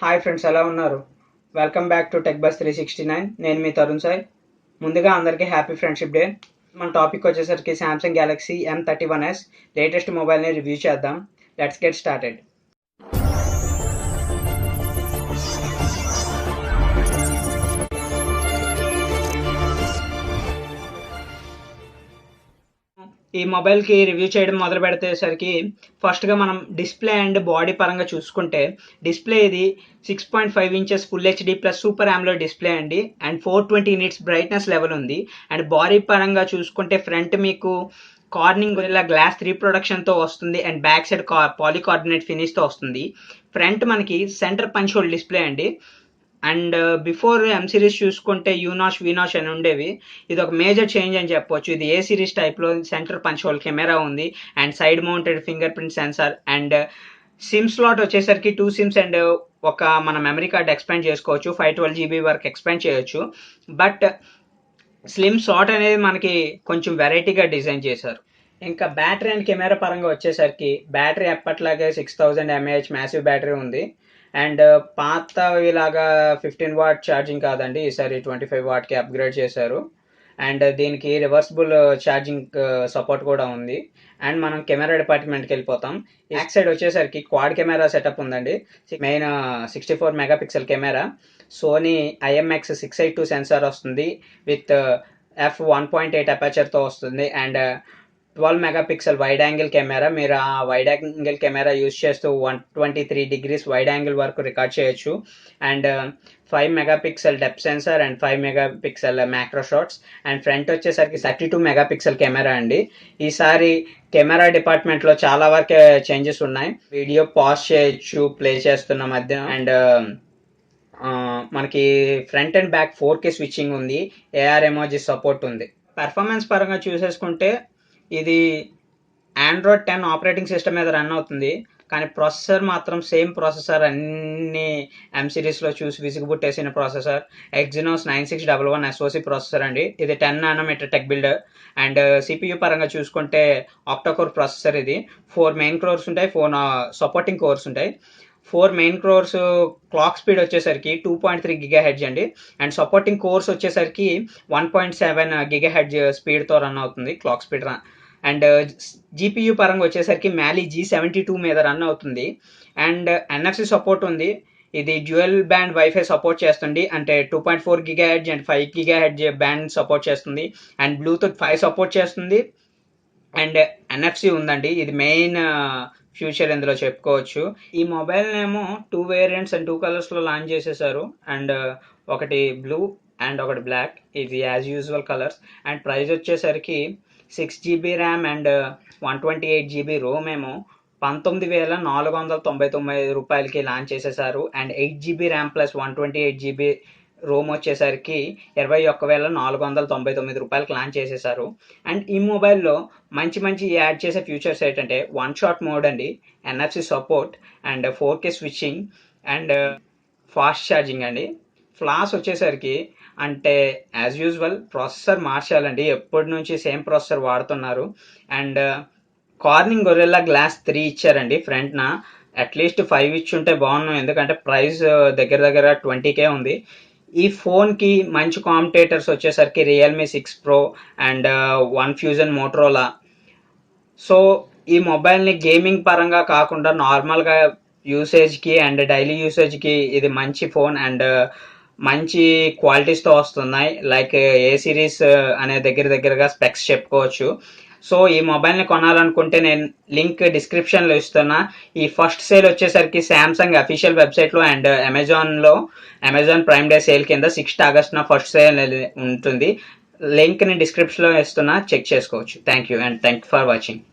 Hi friends, ఎలా ఉన్నారు? Welcome back to tech bus 369. నేను మీ తరుణ్ సాయి. ముందుగా అందరికీ హ్యాపీ ఫ్రెండ్షిప్ డే. మన టాపిక్ వచ్చేసరికి సామ్సంగ్ గ్యాలక్సీ M31s లేటెస్ట్ మొబైల్ని రివ్యూ చేద్దాం. Let's get started. ఈ మొబైల్కి రివ్యూ చేయడం మొదలు పెడితేసరికి ఫస్ట్గా మనం డిస్ప్లే అండ్ బాడీ పరంగా చూసుకుంటే, డిస్ప్లే ఇది 6.5 inches full HD plus super AMOLED display అండి. అండ్ 420 నిట్స్ బ్రైట్నెస్ లెవెల్ ఉంది. అండ్ బాడీ పరంగా చూసుకుంటే ఫ్రంట్ మీకు కార్నింగ్ గొరిల్లా గ్లాస్ 3 ప్రొడక్షన్తో వస్తుంది. అండ్ బ్యాక్ సైడ్ పాలికార్బోనేట్ ఫినిష్తో వస్తుంది. ఫ్రంట్ మనకి సెంటర్ పంచ్ హోల్ డిస్ప్లే అండి. అండ్ బిఫోర్ M సిరీస్ చూసుకుంటే యూనాష్ వీనాష్ అని ఉండేవి. ఇది ఒక మేజర్ చేంజ్ అని చెప్పొచ్చు. ఇది ఏ సిరీస్ టైప్లో సెంటర్ పంచ్ హోల్ కెమెరా ఉంది. And side mounted finger print censor. And SIM slot వచ్చేసరికి 2 సిమ్స్ అండ్ ఒక మన మెమరీ కార్డ్ ఎక్స్పాండ్ చేసుకోవచ్చు. 512 GB వరకు ఎక్స్పాండ్ చేయొచ్చు. బట్ స్లిమ్ స్లాట్ అనేది మనకి కొంచెం వెరైటీగా డిజైన్ చేశారు. ఇంకా బ్యాటరీ అండ్ కెమెరా పరంగా వచ్చేసరికి బ్యాటరీ ఎప్పట్లాగే 6000 mAh మ్యాసివ్ బ్యాటరీ ఉంది. అండ్ పాతవిలాగా 15 వాట్ ఛార్జింగ్ కాదండి, ఈసారి 25 వాట్కి అప్గ్రేడ్ చేశారు. అండ్ దీనికి రివర్సిబుల్ ఛార్జింగ్ సపోర్ట్ కూడా ఉంది. అండ్ మనం కెమెరా డిపార్ట్మెంట్కి వెళ్ళిపోతాం. బ్యాక్ సైడ్ వచ్చేసరికి క్వాడ్ కెమెరా సెటప్ ఉందండి. Main 64 megapixel camera, Sony IMX 682 sensor వస్తుంది విత్ f1.8 అపర్చర్తో వస్తుంది. And 12 megapixel wide angle camera. మీరు ఆ వైడ్ యాంగిల్ కెమెరా యూజ్ చేస్తూ 123 డిగ్రీస్ వైడ్ యాంగిల్ వరకు రికార్డ్ చేయొచ్చు. And 5 megapixel depth censor and 5 megapixel macro shots. And front వచ్చేసరికి 32 megapixel camera అండి. ఈసారి కెమెరా డిపార్ట్మెంట్లో చాలా వరకు చేంజెస్ ఉన్నాయి. వీడియో పాజ్ చేయొచ్చు ప్లే చేస్తున్న మధ్య. అండ్ మనకి front and back 4K switching ఉంది. AR ఎమోజీ సపోర్ట్ ఉంది. పెర్ఫార్మెన్స్ పరంగా చూసేసుకుంటే ఇది Android 10 ఆపరేటింగ్ సిస్టమ్ మీద రన్ అవుతుంది. కానీ ప్రాసెసర్ మాత్రం సేమ్ ప్రాసెసర్ అన్ని M సిరీస్లో చూసి విసిగిపుట్టేసిన ప్రాసెసర్ Exynos 9611 SoC ప్రాసెసర్ అండి. ఇది 10 nanometre tech builder. And CPU పరంగా చూసుకుంటే ఆక్టాకోర్ ప్రాసెసర్. ఇది 4 మెయిన్ కోర్స్ ఉంటాయి, 4 సపోర్టింగ్ కోర్స్ ఉంటాయి. 4 మెయిన్ కోర్స్ క్లాక్ స్పీడ్ వచ్చేసరికి 2.3 GHz అండి. అండ్ సపోర్టింగ్ కోర్స్ వచ్చేసరికి 1.7 GHz స్పీడ్తో రన్ అవుతుంది క్లాక్ స్పీడ్. అండ్ GPU పరంగా వచ్చేసరికి మ్యాలీ G72 మీద రన్ అవుతుంది. అండ్ NFC సపోర్ట్ ఉంది. ఇది డ్యూయల్ బ్యాండ్ వైఫై సపోర్ట్ చేస్తుంది. అంటే 2.4 GHz and 5 GHz band support చేస్తుంది. అండ్ బ్లూటూత్ 5 సపోర్ట్ చేస్తుంది. అండ్ NFC ఉందండి. ఇది మెయిన్ ఫ్యూచర్ ఇందులో చెప్పుకోవచ్చు. ఈ మొబైల్ ఏమో 2 వేరియంట్స్ అండ్ 2 కలర్స్లో లాంచ్ చేసేసారు. అండ్ ఒకటి బ్లూ అండ్ ఒకటి బ్లాక్. ఇది as usual colours. And price వచ్చేసరికి 6 GB RAM and 128 GB Rome ఏమో 19,499 రూపాయలకి లాంచ్ చేసేసారు. And 8 GB RAM plus 128 GB Rome వచ్చేసరికి 21,499 రూపాయలకి లాంచ్ చేసేసారు. అండ్ ఈ మొబైల్లో మంచి యాడ్ చేసే ఫీచర్స్ ఏంటంటే 1 షాట్ మోడ్ అండి, NFC support and 4K switching and fast charging అండి. ఫ్లాస్ వచ్చేసరికి అంటే యాజ్ యూజువల్ ప్రాసెసర్ మార్చాలండి. ఎప్పటి నుంచి సేమ్ ప్రాసెసర్ వాడుతున్నారు. అండ్ కార్నింగ్ గొరిల్లా గ్లాస్ 3 ఇచ్చారండి ఫ్రంట్న. అట్లీస్ట్ 5 ఇచ్చి ఉంటే బాగున్నాం, ఎందుకంటే ప్రైస్ దగ్గర 20K ఉంది. ఈ ఫోన్కి మంచి కాంపిటేటర్స్ వచ్చేసరికి Realme 6 Pro and one fusion Motorola. So ఈ మొబైల్ని గేమింగ్ పరంగా కాకుండా నార్మల్గా యూసేజ్కి అండ్ డైలీ యూసేజ్కి ఇది మంచి ఫోన్. అండ్ మంచి క్వాలిటీస్తో వస్తున్నాయి. లైక్ ఏ సిరీస్ అనే దగ్గరగా స్పెక్స్ చెప్పుకోవచ్చు. సో ఈ మొబైల్ని కొనాలనుకుంటే నేను లింక్ డిస్క్రిప్షన్లో ఇస్తున్నా. ఈ ఫస్ట్ సేల్ వచ్చేసరికి శాంసంగ్ అఫీషియల్ వెబ్సైట్లో and Amazon prime day sale కింద 6th ఆగస్ట్న ఫస్ట్ సేల్ ఉంటుంది. లింక్ని డిస్క్రిప్షన్లో ఇస్తున్నా, చెక్ చేసుకోవచ్చు. Thank you and thank for watching.